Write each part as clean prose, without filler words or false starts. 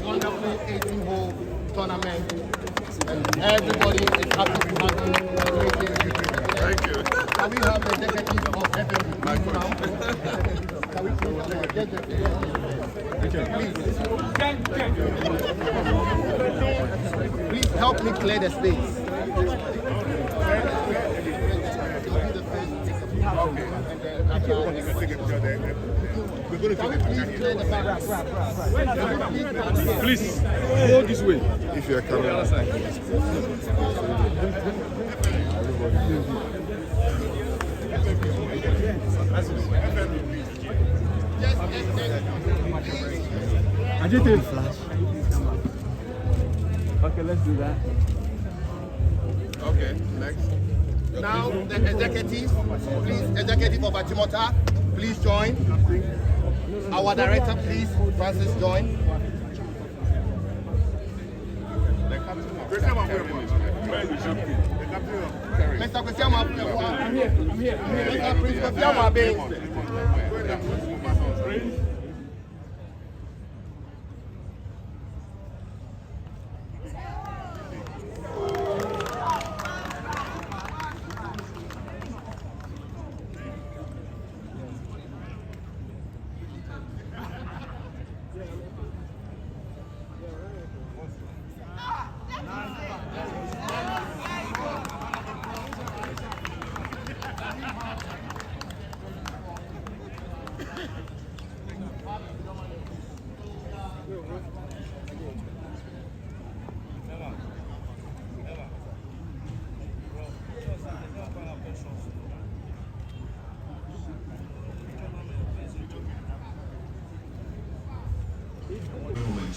Wonderful 18-hole tournament, and everybody is happy to have you. Thank you. Can we have the executive of FMB? My coach. Can we please have the executive? Please help me clear the space. We're going to take Clear the back. Please, go this way. If you're coming on the side. I just did flash. Okay, let's do that. Okay, next. Now, the executive, please, executive of Achimota, please join. Our director, please, Francis, join. Mr. Kwesiama, I'm here. Mr. Prince Kwesiama,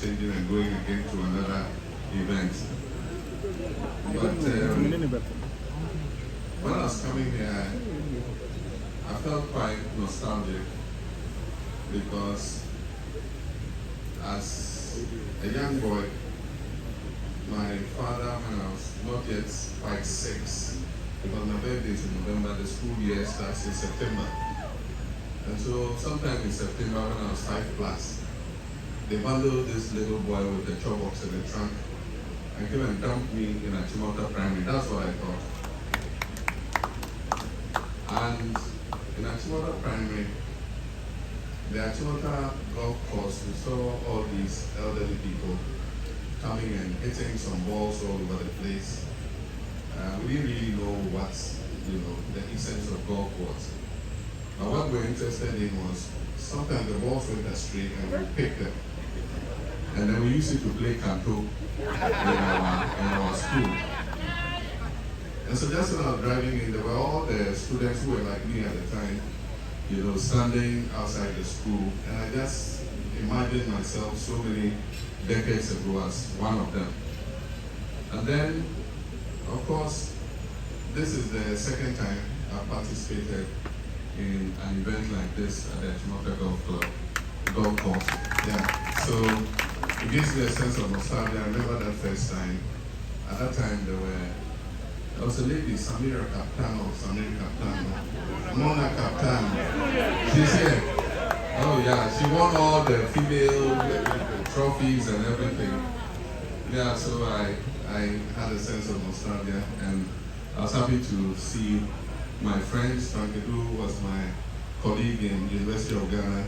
Changing and going again to another event. But when I was coming here, I felt quite nostalgic because as a young boy, my father, when I was not yet quite 6, because my birthday is in November, the school year starts in September. And so sometime in September when I was 5 plus, they bundled this little boy with the chop box in the trunk and came and dumped me in Achimota Primary. That's what I thought. And in Achimota Primary, the Achimota Golf Course, we saw all these elderly people coming and hitting some balls all over the place. We didn't really know what, the essence of golf was. But what we were interested in was sometimes the balls went astray and we picked them. And then we used it to play canto in our school. And so just when I was driving in, there were all the students who were like me at the time, standing outside the school. And I just imagined myself so many decades ago as one of them. And then, of course, this is the second time I've participated in an event like this at the Achimota Golf Club, golf course. Yeah. So it gives me a sense of nostalgia. I remember that first time. At that time, there was a lady, Samira Capitano, Mona Capitano. She's here. Oh yeah, she won all the female trophies and everything. Yeah, so I had a sense of nostalgia, and I was happy to see my friends. Frank Edu was my colleague in University of Ghana.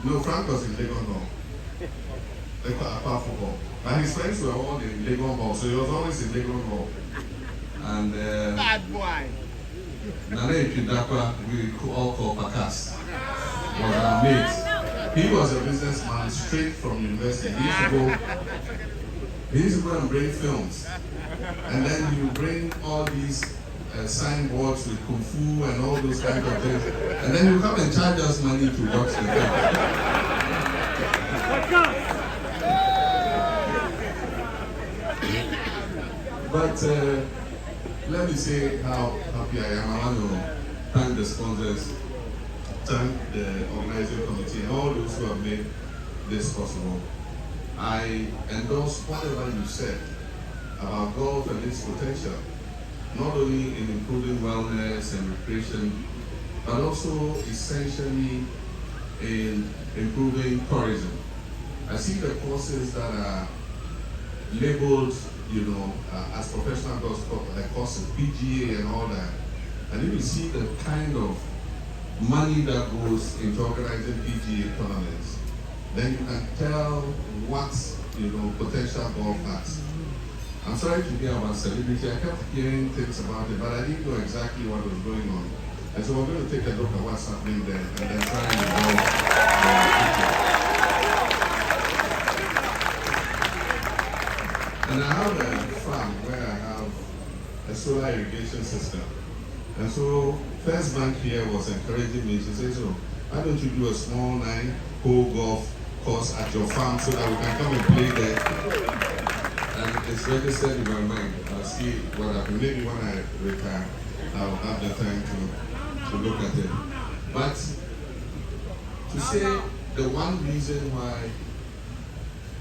No, Frank was in Legon Hall. Apart football. But his friends were all in Legon Hall, so he was always in Legon Hall. And Bad boy. Nana Ipindakwa, we all call Pakas, was our mate. He was a businessman straight from university. He used to go and bring films. And then he would bring all these signboards with Kung Fu and all those kinds of things. And then he would come and charge us money to watch the film. But let me say how happy I am. I want to thank the sponsors, thank the organizing committee, and all those who have made this possible. I endorse whatever you said about golf and its potential, not only in improving wellness and recreation, but also essentially in improving tourism. I see the courses that are labeled, as professional golf courses, PGA and all that. And if you see the kind of money that goes into organizing PGA tournaments, then you can tell what potential golf has. I'm sorry to hear about celebrity. I kept hearing things about it, but I didn't know exactly what was going on. And so we're going to take a look at what's happening there and then try and involve the And I have a farm where I have a solar irrigation system. And so First Bank here was encouraging me. She says, so why don't you do a small 9-hole golf course at your farm so that we can come and play there? And it's registered in my mind. I'll see what happens. Maybe when I retire, I'll have the time to look at it. But to say the one reason why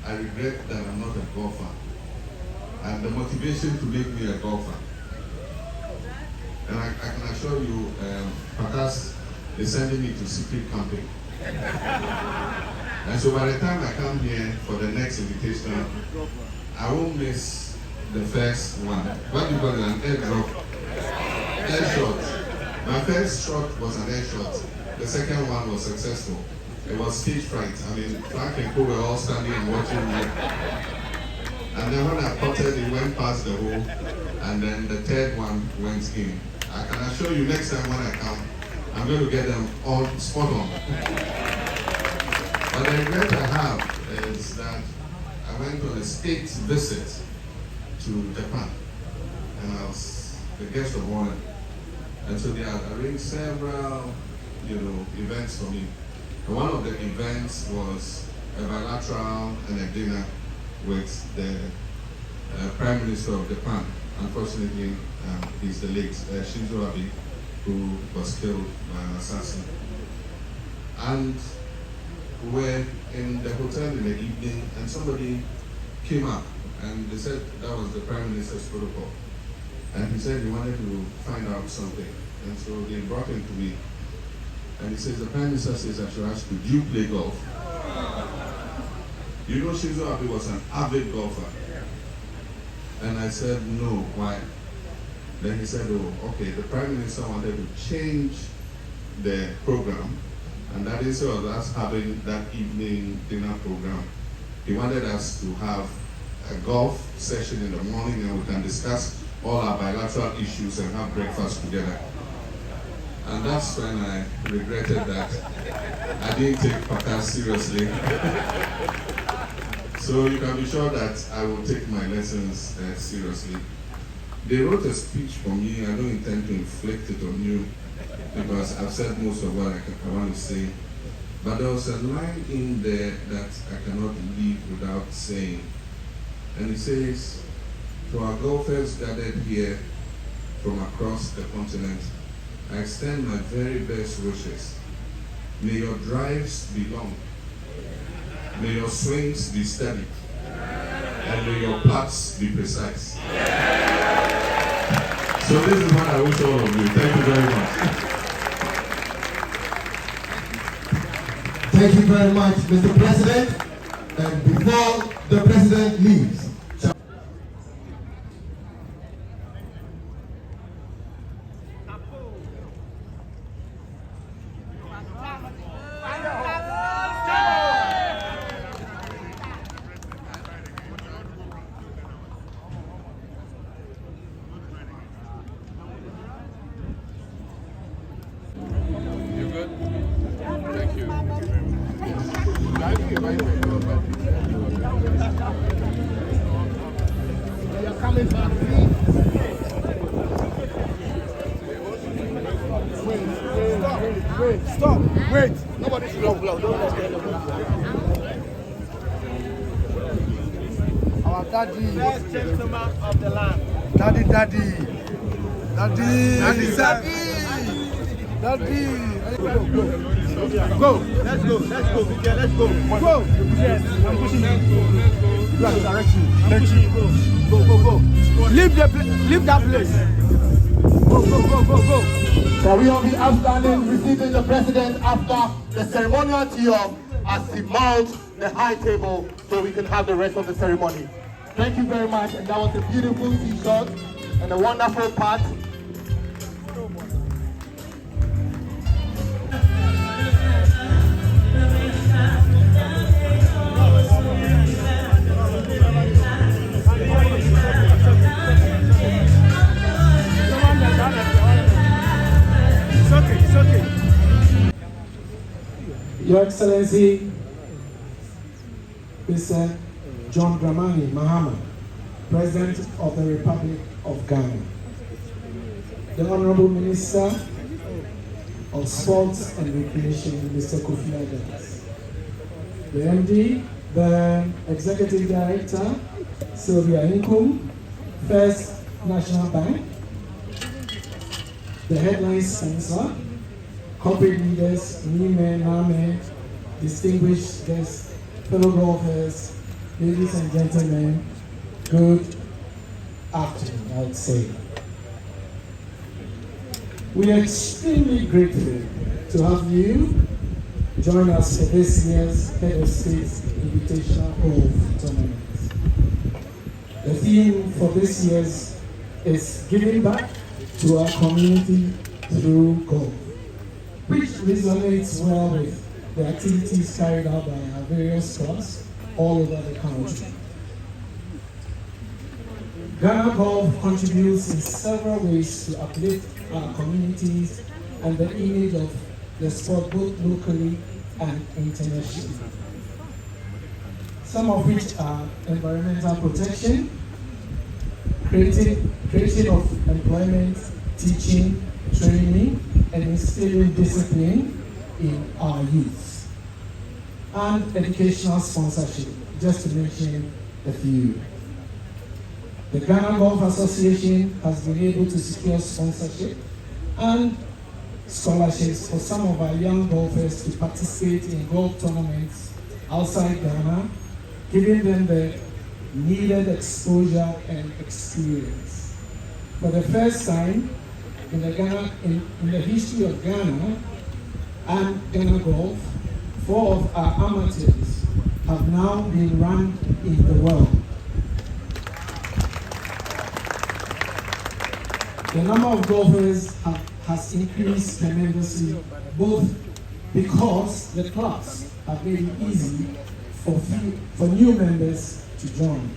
I regret that I'm not a golfer and the motivation to make me a golfer. And I can assure you, Pakas is sending me to secret camping. And so by the time I come here for the next Invitational, I won't miss the first one. What do you call it? An air drop? Air shot. My first shot was an air shot. The second one was successful. It was stage fright. I mean, Frank and Co were all standing and watching me. And then when I putted, it went past the hole, and then the third one went in. I can assure you next time when I come, I'm going to get them all spot on. But the regret I have is that I went on a state visit to Japan, and I was the guest of honor. And so they had arranged several, events for me. And one of the events was a bilateral and a dinner with the Prime Minister of Japan. Unfortunately, he's the late Shinzo Abe, who was killed by an assassin. And we were in the hotel in the evening, and somebody came up, and they said that was the Prime Minister's protocol. And he said he wanted to find out something. And so they brought him to me. And he says, the Prime Minister says I should ask you, do you play golf? You know, Shinzo Abe was an avid golfer. And I said, no, why? Then he said, oh, okay, the Prime Minister wanted to change the program, and that instead of us having that evening dinner program, he wanted us to have a golf session in the morning, and we can discuss all our bilateral issues and have breakfast together. And that's when I regretted that I didn't take Pakas seriously. So you can be sure that I will take my lessons seriously. They wrote a speech for me. I don't intend to inflict it on you because I've said most of what I want to say. But there was a line in there that I cannot leave without saying. And it says, to our golfers gathered here from across the continent, I extend my very best wishes. May your drives be long. May your swings be steady. And may your putts be precise. So this is what I wish all of you. Thank you very much. Thank you very much, Mr. President. And before the President leaves, Stop. Wait. Nobody should go. Our daddy. First gentleman of the land. Daddy. Go. Let's go. Go. Yes, I'm pushing you. Prez, direct you. Go. Leave that place. Go. So we will be outstanding receiving the president after the ceremonial tee-off as he mounts the high table so we can have the rest of the ceremony. Thank you very much, and that was a beautiful t-shirt and a wonderful part. It's okay. Your Excellency, Mr. John Dramani Mahama, President of the Republic of Ghana, the Honorable Minister of Sports and Recreation, Mr. Kofi Adams, the MD, the Executive Director, Sylvia Inkum, First National Bank, the headline sponsor, corporate leaders, women, men, distinguished guests, fellow golfers, ladies and gentlemen, good afternoon, I would say. We are extremely grateful to have you join us for this year's Head of State's Invitational Golf Tournament. The theme for this year's is giving back to our community through golf, which resonates well with the activities carried out by our various clubs all over the country. Ghana Golf contributes in several ways to uplift our communities and the image of the sport both locally and internationally. Some of which are environmental protection, creation of employment, teaching, training, and instilling discipline in our youth, and educational sponsorship, just to mention a few. The Ghana Golf Association has been able to secure sponsorship and scholarships for some of our young golfers to participate in golf tournaments outside Ghana, giving them the needed exposure and experience. For the first time in the history of Ghana and Ghana Golf, 4 of our amateurs have now been ranked in the world. The number of golfers has increased tremendously, both because the clubs have made it easy for new members to join.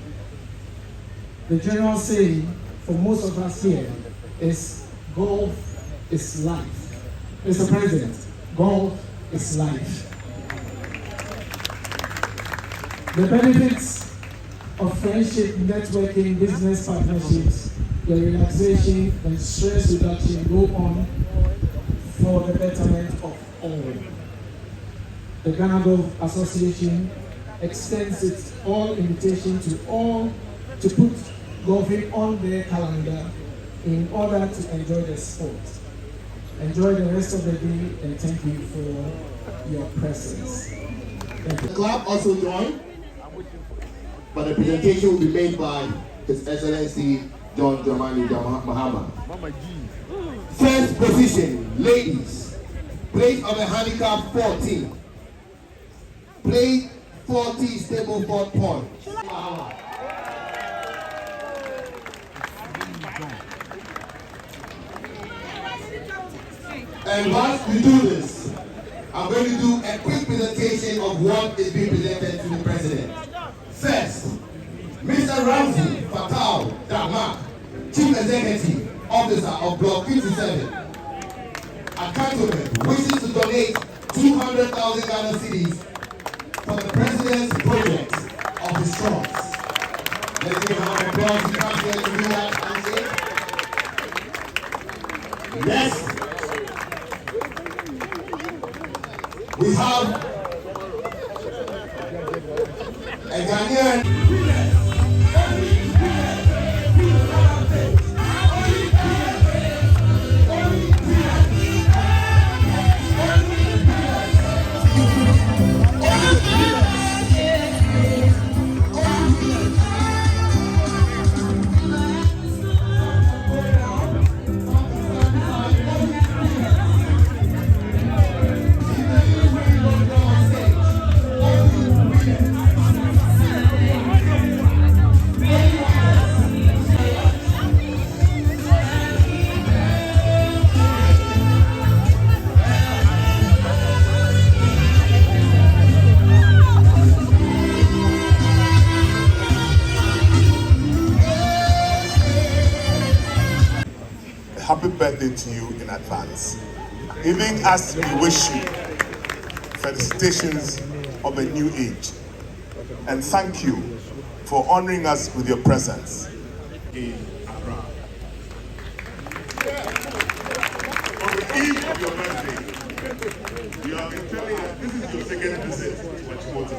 The general saying for most of us here is golf is life. Mr. President, golf is life. The benefits of friendship, networking, business partnerships, the relaxation and stress reduction go on for the betterment of all. The Ghana Golf Association extends its all invitation to all to put golfing on their calendar in order to enjoy the sport. Enjoy the rest of the day, and thank you for your presence. Thank you. The club also joined, but the presentation will be made by His Excellency John Dramani Mahama. First position, ladies, place on the handicap 14. Play 40 stable 4 points. And once we do this, I'm going to do a quick presentation of what is being presented to the President. First, Mr. Ramsey Fatal Damak, Chief Executive Officer of Block 57, a cantonment wishes to donate 200,000 Ghana cedis for the President's project of his trust. Let's give a round of applause. He comes here to do that handshake. Next, we have a Ghanaian. happy birthday to you in advance. Even as we wish you felicitations of a new age. And thank you for honoring us with your presence in Accra. On the eve of your birthday, you have been telling us this is your second visit to Achimota.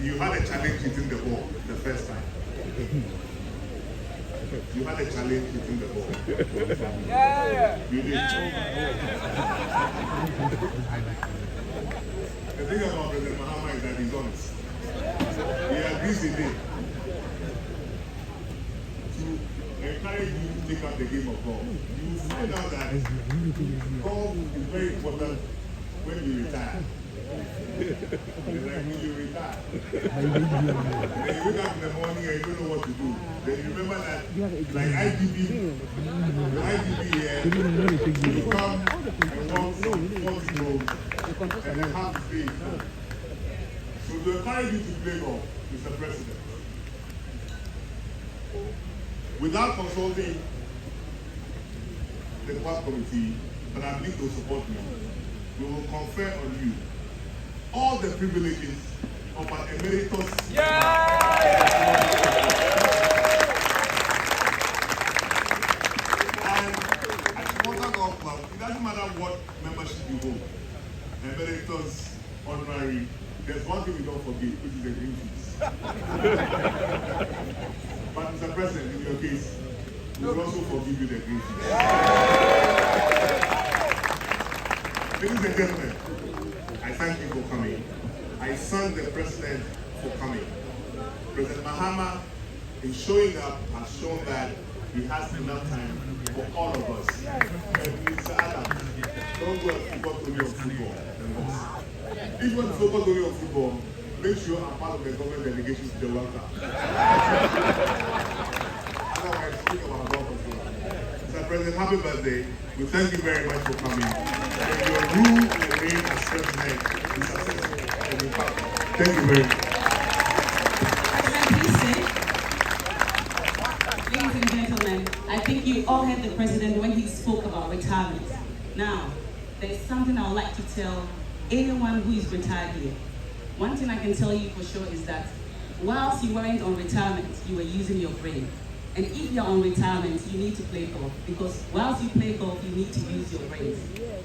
You had a challenge hitting the ball the first time. You had a challenge hitting the ball. You did. The thing about President Mahama is that he's honest. He agrees with it. To encourage you to take up the game of golf. You find out that golf is very important when you retire. It's like when you retire. Then you wake up in the morning and you don't know what to do. Then you remember that, like IGB, the IGB here, you come and walk 40 rows and then have to stay. So to encourage you to play golf, Mr. President, without consulting the club committee, but I believe they'll support me, we will confer on you all the privileges of an emeritus. And Achimota Golf Club, it doesn't matter what membership you hold, emeritus, honorary, there's one thing we don't forget, which is the green fees. But Mr. President, in your case, we will also forgive you the green fees. Ladies and gentlemen, I thank you for coming. I thank the President for coming. President Mahama, in showing up, has shown that he has enough time for all of us. And Mr. Adam, don't go and focus only on football. If you want to focus only on football, make sure I'm part of the government delegation to the World Cup. Otherwise, speak about golf as well. Mr. President, happy birthday. We thank you very much for coming. And your rule and reign as president is successful and impactful. Thank you very much. Ladies and gentlemen, I think you all heard the president when he spoke about retirement. Now, there's something I would like to tell anyone who is retired here. One thing I can tell you for sure is that whilst you weren't on retirement, you were using your brain. And if you're on retirement, you need to play golf, because whilst you play golf, you need to use your brains.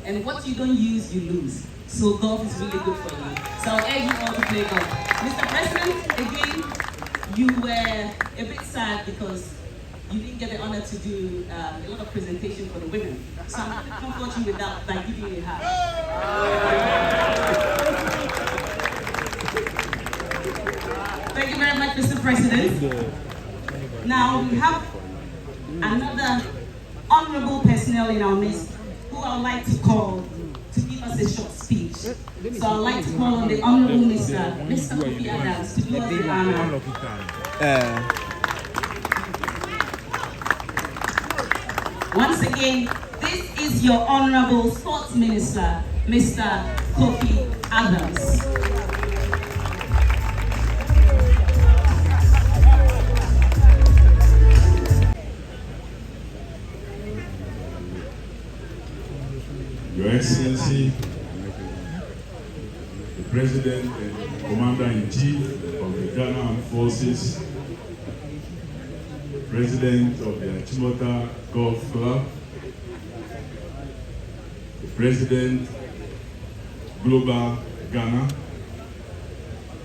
And what you don't use, you lose. So golf is really good for you. So I'll urge you all to play golf. Mr. President, again, you were a bit sad because you didn't get the honor to do a lot of presentation for the women. So I'm going to comfort you with that by giving you a hug. Thank you very much, Mr. President. Now we have another honorable personnel in our midst who I would like to call to give us a short speech. So I'd like to call on the Honorable Mr. Kofi Adams to do us the honor. Once again, this is your Honorable Sports Minister, Mr. Kofi Adams. Your Excellency, the President and Commander-in-Chief of the Ghana Armed Forces, President of the Achimota Golf Club, the President, Global Ghana,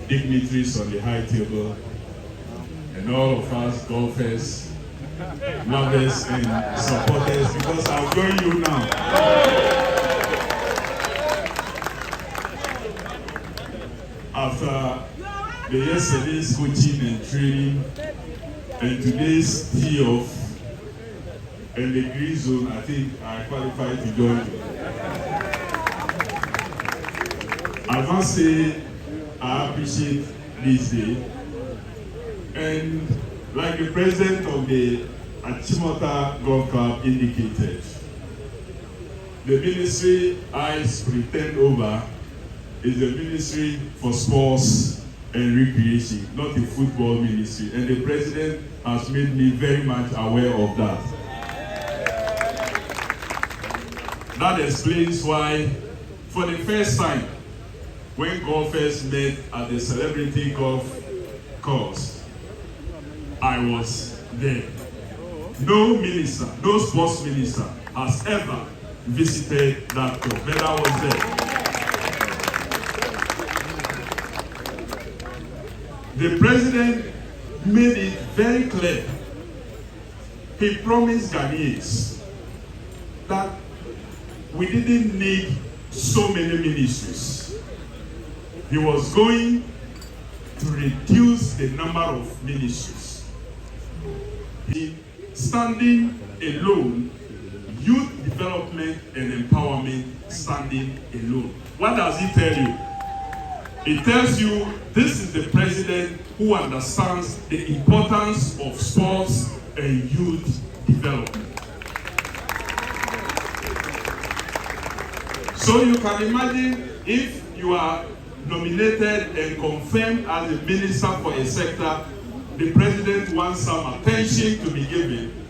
dignitaries on the high table, and all of us golfers, lovers and supporters, because I'll join you now. After the yesterday's coaching and training and today's tee off and the green zone, I think I qualify to join you. I must say I appreciate this day, and like the president of the Achimota Golf Club indicated, the ministry I pretend over is the ministry for sports and recreation, not the football ministry, and the president has made me very much aware of that. That explains why, for the first time, when golfers met at the Celebrity Golf course, I was there. No minister, no sports minister has ever visited that club, but I was there. The president made it very clear. He promised Ghanaians that we didn't need so many ministries. He was going to reduce the number of ministries. He standing alone, youth development and empowerment standing alone. What does he tell you? It tells you this is the president who understands the importance of sports and youth development. So you can imagine if you are nominated and confirmed as a minister for a sector, the president wants some attention to be given,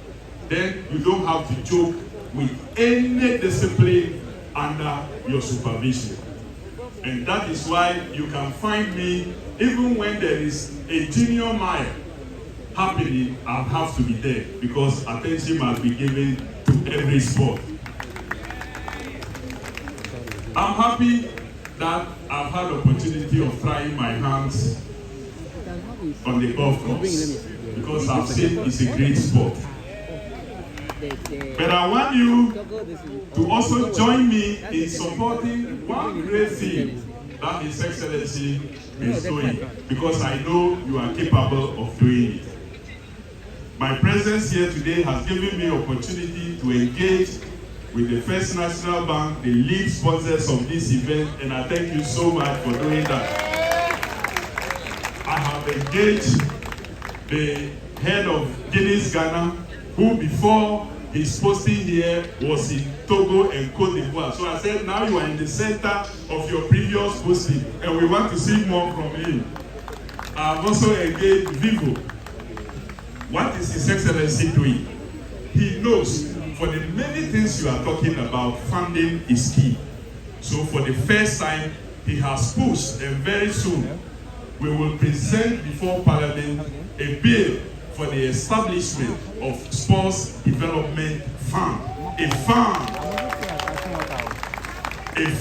then you don't have to joke with any discipline under your supervision. And that is why you can find me, even when there is a junior mile happening, I have to be there because attention must be given to every sport. I'm happy that I've had the opportunity of trying my hands on the golf course because I've seen it's a great sport. But I want you to also join me in supporting one great thing that His Excellency is doing, because I know you are capable of doing it. My presence here today has given me opportunity to engage with the First National Bank, the lead sponsors of this event, and I thank you so much for doing that. I have engaged the head of Guinness Ghana, who before his posting here was in Togo and Cote d'Ivoire. So I said, now you are in the center of your previous posting, and we want to see more from him. I have also engaged Vivo. What is His Excellency doing? He knows for the many things you are talking about, funding is key. So for the first time, he has pushed, and very soon, we will present before Parliament a bill for the establishment of Sports Development Fund. A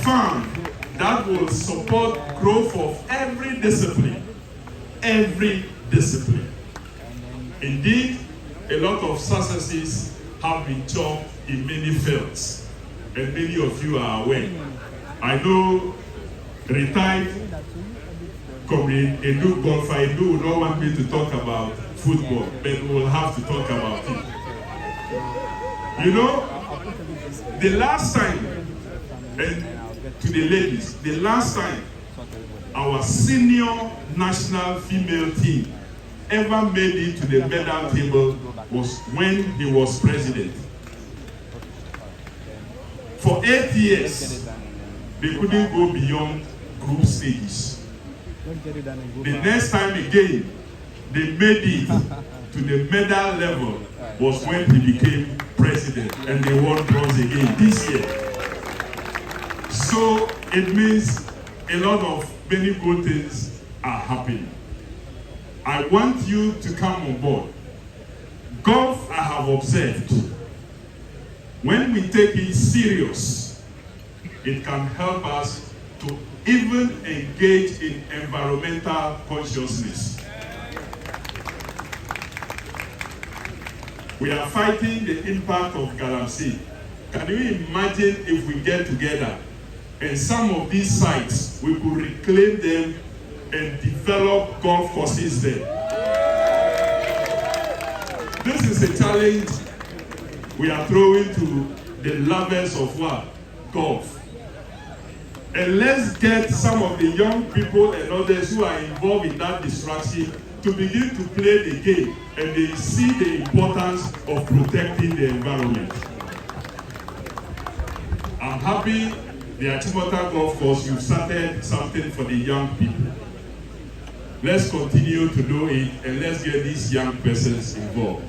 fund that will support growth of every discipline. Every discipline. Indeed, a lot of successes have been chalked in many fields, and many of you are aware. I know retired Comrade Edu Golf ‘25 will not want me to talk about football, but we will have to talk about it. You know, the last time, and to the ladies, the last time our senior national female team ever made it to the medal table was when he was president. For 8 years, they couldn't go beyond group stages. The next time again, they made it to the medal level was when he became president, and they won bronze again this year. So it means a lot of many good things are happening. I want you to come on board. Golf, I have observed, when we take it serious, it can help us to even engage in environmental consciousness. We are fighting the impact of Galamsey. Can you imagine if we get together and some of these sites, we could reclaim them and develop golf courses there? This is a challenge we are throwing to the lovers of what? Golf. And let's get some of the young people and others who are involved in that distraction to begin to play the game, and they see the importance of protecting the environment. I'm happy the Achimota Golf Course, you started something for the young people. Let's continue to do it, and let's get these young persons involved.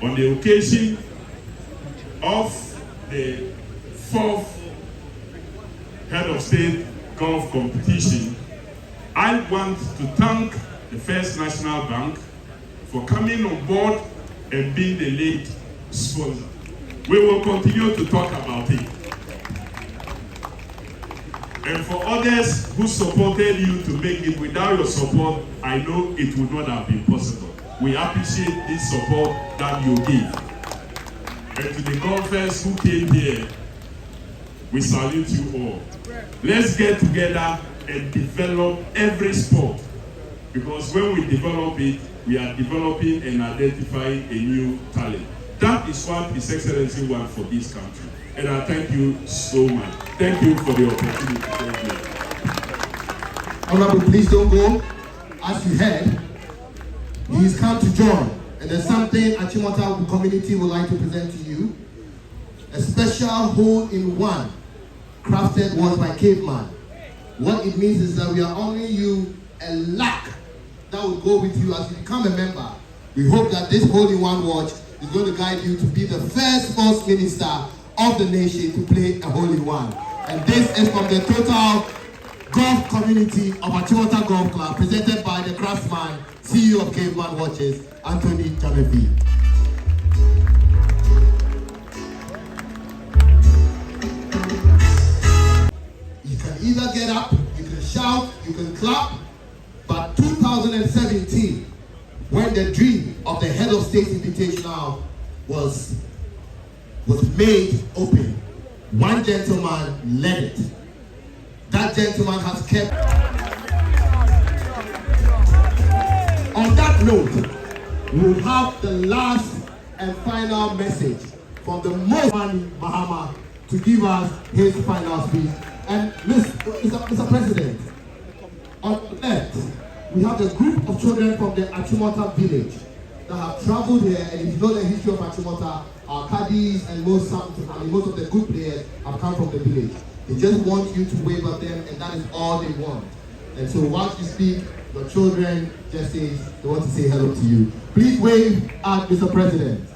On the occasion of the 4th Head of State Golf Competition, I want to thank the First National Bank for coming on board and being the lead sponsor. We will continue to talk about it. And for others who supported you to make it, without your support, I know it would not have been possible. We appreciate this support that you give. And to the golfers who came here, we salute you all. Let's get together and develop every sport. Because when we develop it, we are developing and identifying a new talent. That is what His Excellency wants for this country. And I thank you so much. Thank you for the opportunity. Thank you. Honorable, please don't go. As you heard, he's come to join. And there's something Achimota community would like to present to you. A special hole-in-one crafted was by Caveman. What it means is that we are honoring you a luck that will go with you as you become a member. We hope that this hole-in-one watch is going to guide you to be the first sports minister of the nation to play a hole-in-one. And this is from the total golf community of Achimota Golf Club, presented by the craftsman, CEO of Caveman Watches, Anthony Jamefi. You can either get up, you can shout, you can clap, but 2017, when the dream of the Head of State Invitational was made open, one gentleman led it. That gentleman has kept. On that note, we will have the last and final message from the most Dramani Mahama to give us his final speech. And Mr. President, on the left, we have a group of children from the Achimota village that have traveled here, and if you know the history of Achimota, our caddies and most of the good players have come from the village. They just want you to wave at them, and that is all they want. And so once you speak, your children just say they want to say hello to you. Please wave at Mr. President.